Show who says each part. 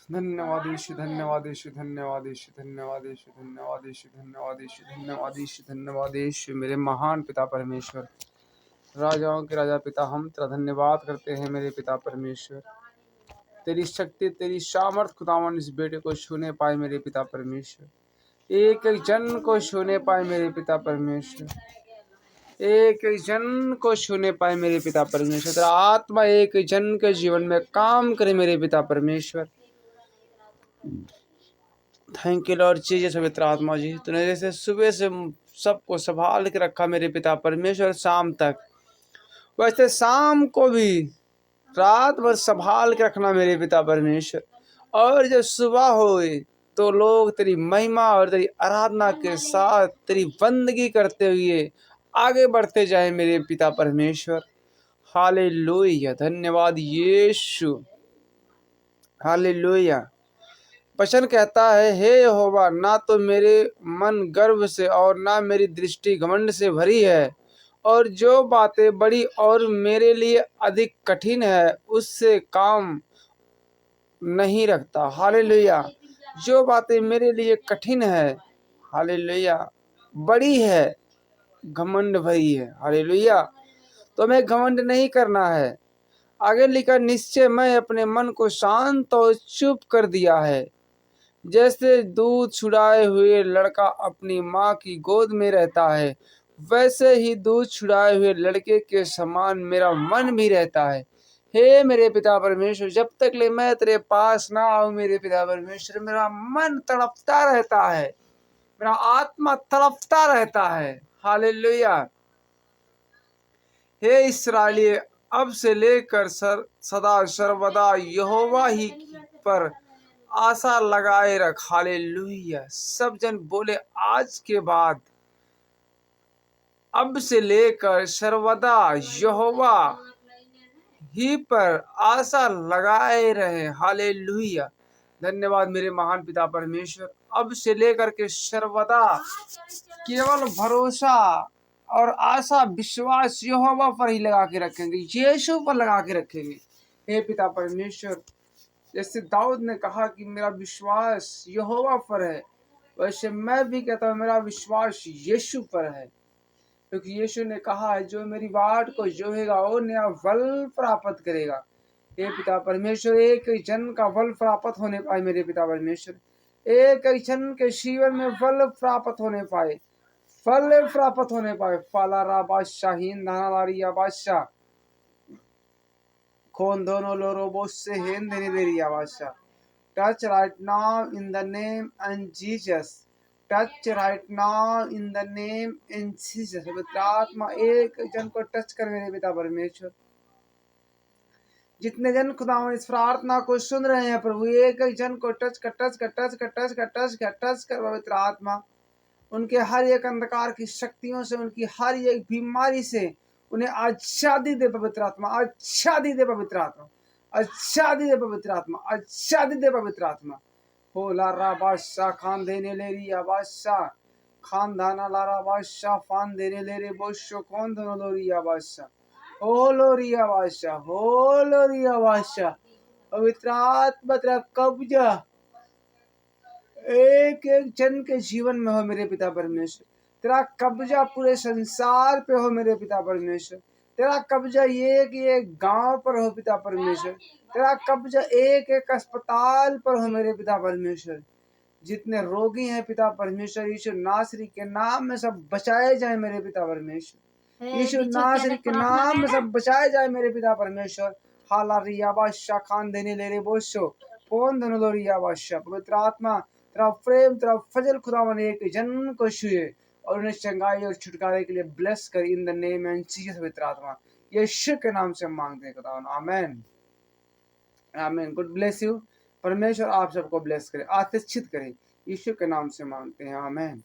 Speaker 1: धन्यवाद यीशु, धन्यवाद यीशु, धन्यवाद यीशु, धन्यवाद यीशु, धन्यवाद यीशु, धन्यवाद यीशु, धन्यवाद यीशु, धन्यवाद यीशु। मेरे महान पिता परमेश्वर, राजाओं के राजा पिता, हम तेरा धन्यवाद करते हैं मेरे पिता परमेश्वर। तेरी शक्ति, तेरी सामर्थ खुदावन इस बेटे को छूने पाए मेरे पिता परमेश्वर। एक एक जन को छूने पाए मेरे पिता परमेश्वर। एक एक जन को छूने पाए मेरे पिता परमेश्वर। तेरा आत्मा एक जन के जीवन में काम करे मेरे पिता परमेश्वर। थैंक यू लॉर्ड जीसस पवित्र आत्मा जी, तूने जैसे सुबह से सबको संभाल के रखा मेरे पिता परमेश्वर शाम तक, वैसे शाम को भी रात भर संभाल के रखना मेरे पिता परमेश्वर। और जब सुबह होए तो लोग तेरी महिमा और तेरी आराधना के साथ तेरी बंदगी करते हुए आगे बढ़ते जाए मेरे पिता परमेश्वर। हालेलुया, धन्यवाद यीशु, हालेलुया। वचन कहता है, हे यहोवा, ना तो मेरे मन गर्व से और ना मेरी दृष्टि घमंड से भरी है, और जो बातें बड़ी और मेरे लिए अधिक कठिन है उससे काम नहीं रखता। हालेलुया। जो बातें मेरे लिए कठिन है, हालेलुया, बड़ी है, घमंड भरी है, हालेलुया, तो हमें घमंड नहीं करना है। आगे लिखा, निश्चय मैं अपने मन को शांत और चुप कर दिया है। जैसे दूध छुड़ाए हुए लड़का अपनी माँ की गोद में रहता है, वैसे ही दूध छुड़ाए हुए लड़के के समान मेरा मन भी रहता है। हे मेरे पिता परमेश्वर, जब तक ले मैं तेरे पास ना आऊं मेरे पिता परमेश्वर, मेरा मन तड़पता रहता है, मेरा आत्मा तड़पता रहता है। हालेलुया। हे इस्राएली, अब से लेकर सदा सर्वदा यहोवा ही पर आशा लगाए रख। हालेलुया। सब जन बोले, आज के बाद, अब से लेकर सर्वदा यहोवा ही पर आशा लगाए रहे। हालेलुया। धन्यवाद मेरे महान पिता परमेश्वर। अब से लेकर के सर्वदा केवल भरोसा और आशा विश्वास यहोवा पर ही लगा के रखेंगे, यीशु पर लगा के रखेंगे। हे पिता परमेश्वर, जैसे दाऊद ने कहा कि मेरा विश्वास यहोवा पर है, वैसे मैं भी कहता हूँ मेरा विश्वास यीशु पर है, क्योंकि यीशु ने कहा है, जो मेरी बाट को जोहेगा वो नया फल प्राप्त करेगा। हे पिता परमेश्वर, एक जन का फल प्राप्त होने पाए मेरे पिता परमेश्वर, एक जन के जीवन में फल प्राप्त होने पाए, फल प्राप्त होने पाए। फालारा बादशाह हीन धानालारिया बादशाह कौन दोनों लोरो से हेन देने दे रही बादशाह। Touch right now in the name and Jesus, touch right now in the name in Jesus. पवित्र आत्मा एक जन को टच कर मेरे पिता परमेश्वर। जितने जन खुदावन इस प्रार्थना को सुन रहे हैं प्रभु, एक जन को टच कर, टच कर, टच कर, टच कर, टच कर, टच कर पवित्र आत्मा। उनके हर एक अंधकार की शक्तियों से, उनकी हर एक बीमारी से उन्हें आजादी दे पवित्र आत्मा, आजादी दे पवित्र आत्मा, आजादी दे पवित्र आत्मा, आजादी दे पवित्र आत्मा। हो लारा बादशाह खान देने ले रही बादशाह, खान दाना लारा बादशाह फान देने ले रे बोशो कौन दोनों लोरिया बादशाह, हो लोरिया बादशाह, हो लोरिया बादशाह। पवित्र आत्मा तेरा कब्जा एक एक जन के जीवन में हो मेरे पिता परमेश्वर। तेरा कब्जा पूरे संसार पे हो मेरे पिता परमेश्वर। तेरा कब्जा एक एक गांव पर हो पिता परमेश्वर। तेरा कब्जा एक एक अस्पताल पर हो मेरे पिता परमेश्वर। जितने रोगी हैं पिता परमेश्वर, यीशु नासरी के नाम में सब बचाए जाए मेरे पिता परमेश्वर। यीशु नासरी के नाम में सब बचाए जाए मेरे पिता परमेश्वर। हाला रिया बादशाह खान देने ले रे बोशो कौन दोनों लो रिया बादशाह। पवित्र आत्मा तेरा प्रेम, तेरा फजल खुदावन एक जन को छुए और उन्हें चंगाई और छुटकारे के लिए ब्लेस कर in the name and Jesus. पवित्र आत्मा यीशु के नाम से मांगते हैं खुदावन, amen, amen. God bless you. परमेश्वर आप सबको ब्लेस करे, आशीषित करे, यीशु के नाम से मांगते हैं, आमेन।